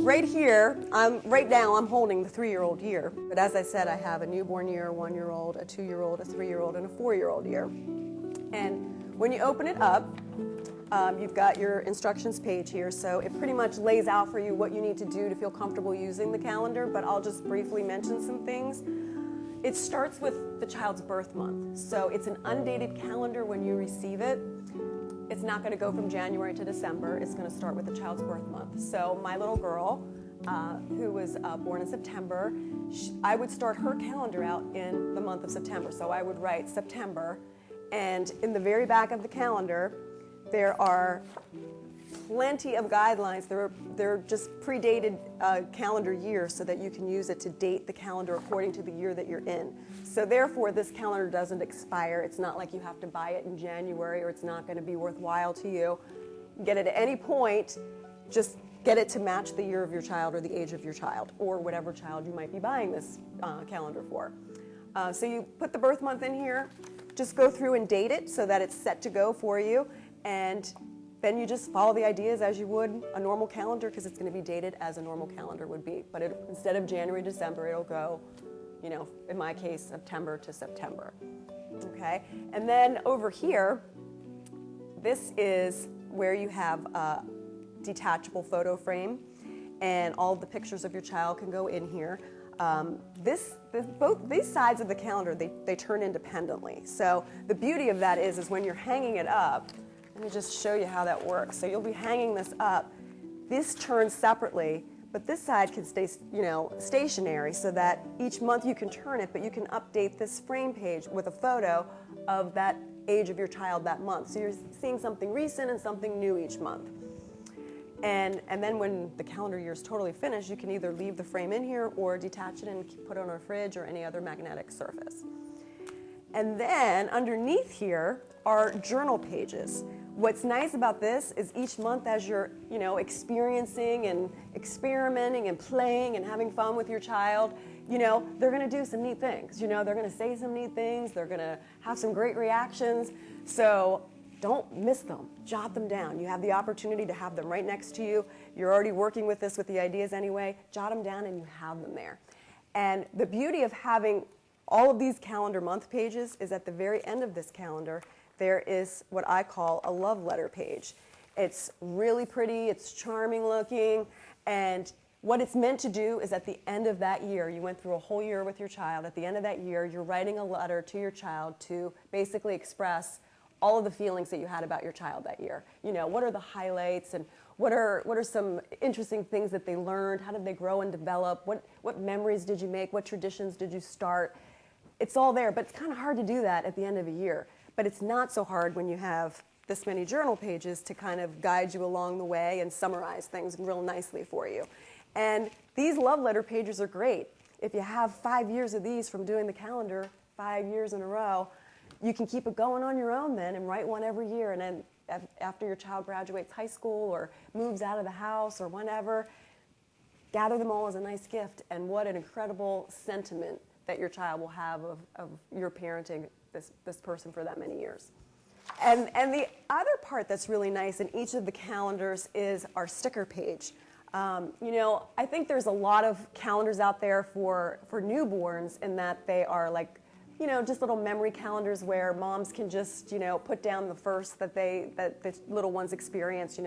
right here, right now I'm holding the 3-year-old year. But as I said, I have a newborn year, a 1-year-old, a 2-year-old, a 3-year-old, and a 4-year-old year. And when you open it up, you've got your instructions page here, so it pretty much lays out for you what you need to do to feel comfortable using the calendar, but I'll just briefly mention some things. It starts with the child's birth month, so it's an undated calendar when you receive it. It's not going to go from January to December. It's going to start with the child's birth month. So my little girl, who was born in September, I would start her calendar out in the month of September. So I would write September, and in the very back of the calendar, there are plenty of guidelines. They're just predated calendar years so that you can use it to date the calendar according to the year that you're in. So therefore, this calendar doesn't expire. It's not like you have to buy it in January or it's not going to be worthwhile to you. Get it at any point, just get it to match the year of your child or the age of your child or whatever child you might be buying this calendar for. So you put the birth month in here, just go through and date it so that it's set to go for you. And then you just follow the ideas as you would a normal calendar because it's going to be dated as a normal calendar would be. But instead of January, December, it'll go, you know, in my case, September to September. Okay? And then over here, this is where you have a detachable photo frame and all of the pictures of your child can go in here. Both these sides of the calendar, they turn independently. So the beauty of that is when you're hanging it up, let me just show you how that works. So you'll be hanging this up. This turns separately, but this side can stay, stationary so that each month you can turn it, but you can update this frame page with a photo of that age of your child that month. So you're seeing something recent and something new each month. And then when the calendar year is totally finished, you can either leave the frame in here or detach it and put it on a fridge or any other magnetic surface. And then underneath here are journal pages. What's nice about this is each month as you're, experiencing and experimenting and playing and having fun with your child, they're going to do some neat things. They're going to say some neat things. They're going to have some great reactions. So don't miss them. Jot them down. You have the opportunity to have them right next to you. You're already working with this with the ideas anyway. Jot them down and you have them there. And the beauty of having all of these calendar month pages is at the very end of this calendar, there is what I call a love letter page. It's really pretty, it's charming looking, and what it's meant to do is at the end of that year, you went through a whole year with your child, at the end of that year, you're writing a letter to your child to basically express all of the feelings that you had about your child that year. What are the highlights and what are some interesting things that they learned? How did they grow and develop? What memories did you make? What traditions did you start? It's all there, but it's kind of hard to do that at the end of a year. But it's not so hard when you have this many journal pages to kind of guide you along the way and summarize things real nicely for you. And these love letter pages are great. If you have 5 years of these from doing the calendar 5 years in a row, you can keep it going on your own then and write one every year. And then after your child graduates high school or moves out of the house or whenever, gather them all as a nice gift. And what an incredible sentiment that your child will have of your parenting this person for that many years. And the other part that's really nice in each of the calendars is our sticker page. I think there's a lot of calendars out there for newborns in that they are like, just little memory calendars where moms can just, put down the first that the little ones experienced.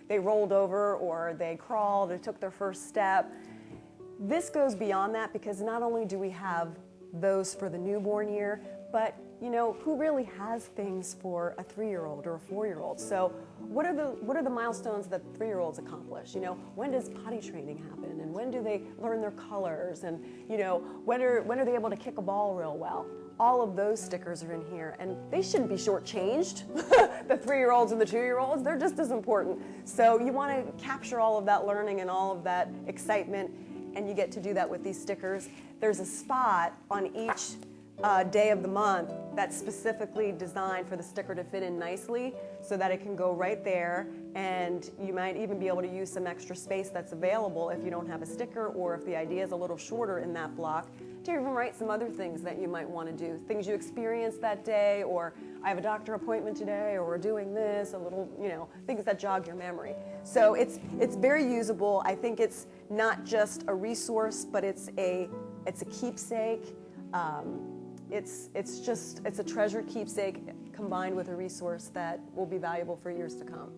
They rolled over or they crawled or took their first step. This goes beyond that because not only do we have those for the newborn year, but who really has things for a 3-year-old or a 4-year-old? So what are the milestones that 3-year-olds accomplish? When does potty training happen? And when do they learn their colors? And when are they able to kick a ball real well? All of those stickers are in here, and they shouldn't be shortchanged. The 3-year-olds and the 2-year-olds, they're just as important. So you want to capture all of that learning and all of that excitement, and you get to do that with these stickers. There's a spot on each day of the month that's specifically designed for the sticker to fit in nicely so that it can go right there, and you might even be able to use some extra space that's available if you don't have a sticker or if the idea is a little shorter in that block. to even write some other things that you might want to do, things you experienced that day, or I have a doctor appointment today, or we're doing this, a little, things that jog your memory. So it's very usable. I think it's not just a resource, but it's a keepsake. It's a treasure keepsake combined with a resource that will be valuable for years to come.